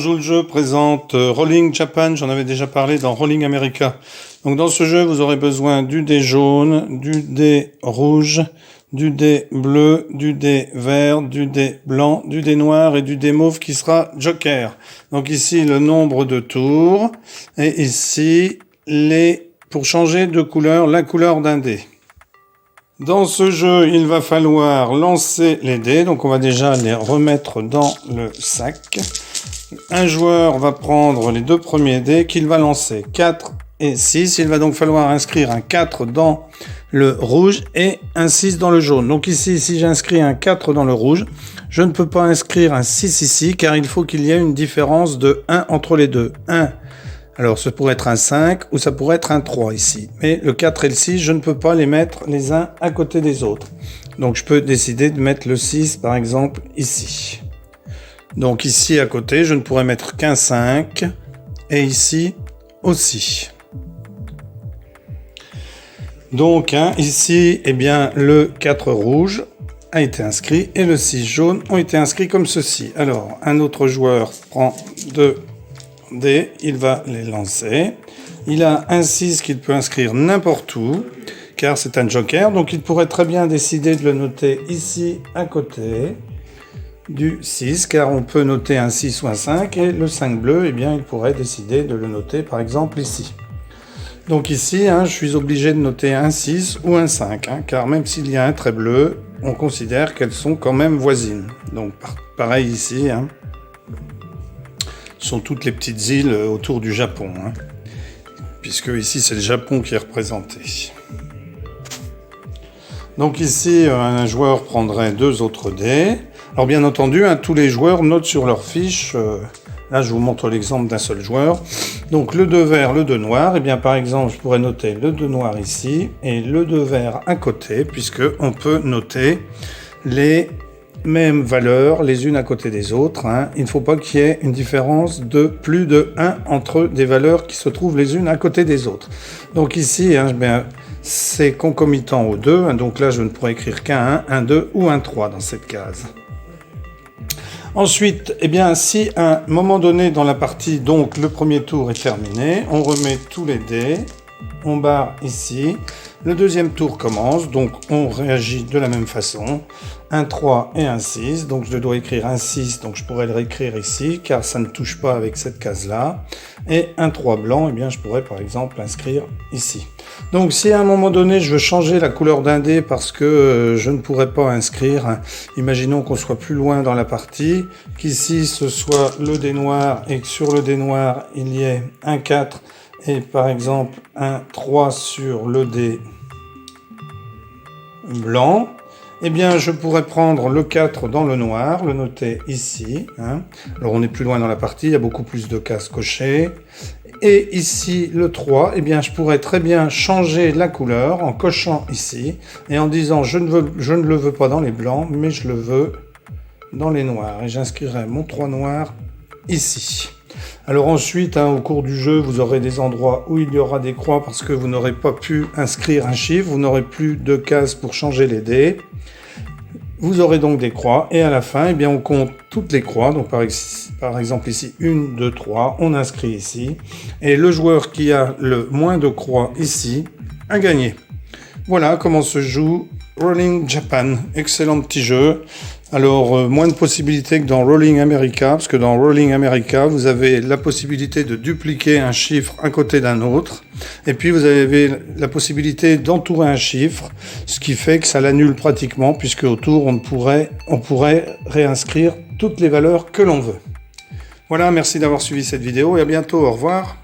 joue le jeu présente Rolling Japan, j'en avais déjà parlé dans Rolling America. Donc dans ce jeu, vous aurez besoin du dé jaune, du dé rouge, du dé bleu, du dé vert, du dé blanc, du dé noir et du dé mauve qui sera joker. Donc ici le nombre de tours et ici pour changer de couleur, la couleur d'un dé. Dans ce jeu, il va falloir lancer les dés, donc on va déjà les remettre dans le sac. Un joueur va prendre les deux premiers dés qu'il va lancer, 4 et 6. Il va donc falloir inscrire un 4 dans le rouge et un 6 dans le jaune. Donc ici, si j'inscris un 4 dans le rouge, je ne peux pas inscrire un 6 ici, car il faut qu'il y ait une différence de 1 entre les deux. 1. Alors, ça pourrait être un 5 ou ça pourrait être un 3 ici. Mais le 4 et le 6, je ne peux pas les mettre les uns à côté des autres. Donc, je peux décider de mettre le 6, par exemple, ici. Donc, ici, à côté, je ne pourrais mettre qu'un 5. Et ici, aussi. Donc, ici, eh bien, le 4 rouge a été inscrit et le 6 jaune ont été inscrits comme ceci. Alors, un autre joueur prend 2 dés, il va les lancer. Il a un 6 qu'il peut inscrire n'importe où, car c'est un joker, donc il pourrait très bien décider de le noter ici à côté du 6, car on peut noter un 6 ou un 5, et le 5 bleu, eh bien, il pourrait décider de le noter par exemple ici. Donc ici, je suis obligé de noter un 6 ou un 5, car même s'il y a un trait bleu, on considère qu'elles sont quand même voisines. Donc pareil ici, sont toutes les petites îles autour du Japon, puisque ici c'est le Japon qui est représenté. Donc ici un joueur prendrait 2 autres dés. Alors bien entendu, tous les joueurs notent sur leur fiche. Là je vous montre l'exemple d'un seul joueur. Donc le 2 vert, le 2 noir. Et bien par exemple je pourrais noter le 2 noir ici et le 2 vert à côté, puisque on peut noter les mêmes valeurs les unes à côté des autres. Il ne faut pas qu'il y ait une différence de plus de 1 entre des valeurs qui se trouvent les unes à côté des autres. Donc ici, c'est concomitant aux 2. Donc là, je ne pourrais écrire qu'un 1, un 2 ou un 3 dans cette case. Ensuite, si à un moment donné dans la partie, donc le premier tour est terminé, on remet tous les dés, on barre ici. Le deuxième tour commence, donc on réagit de la même façon. Un 3 et un 6, donc je dois écrire un 6, donc je pourrais le réécrire ici, car ça ne touche pas avec cette case-là. Et un 3 blanc, je pourrais par exemple l'inscrire ici. Donc si à un moment donné je veux changer la couleur d'un dé parce que je ne pourrais pas inscrire, imaginons qu'on soit plus loin dans la partie, qu'ici ce soit le dé noir et que sur le dé noir il y ait un 4 et par exemple un 3 sur le dé blanc, je pourrais prendre le 4 dans le noir, le noter ici. Alors on est plus loin dans la partie, il y a beaucoup plus de cases cochées. Et ici le 3, je pourrais très bien changer la couleur en cochant ici et en disant je ne le veux pas dans les blancs, mais je le veux dans les noirs. Et j'inscrirai mon 3 noir ici. Alors ensuite, au cours du jeu, vous aurez des endroits où il y aura des croix parce que vous n'aurez pas pu inscrire un chiffre, vous n'aurez plus de cases pour changer les dés. Vous aurez donc des croix et à la fin, on compte toutes les croix. Donc par exemple ici, 1, 2, 3, on inscrit ici. Et le joueur qui a le moins de croix ici a gagné. Voilà comment se joue Rolling Japan. Excellent petit jeu. Alors, moins de possibilités que dans Rolling America, parce que dans Rolling America, vous avez la possibilité de dupliquer un chiffre à côté d'un autre, et puis vous avez la possibilité d'entourer un chiffre, ce qui fait que ça l'annule pratiquement, puisque autour, on pourrait réinscrire toutes les valeurs que l'on veut. Voilà, merci d'avoir suivi cette vidéo, et à bientôt, au revoir.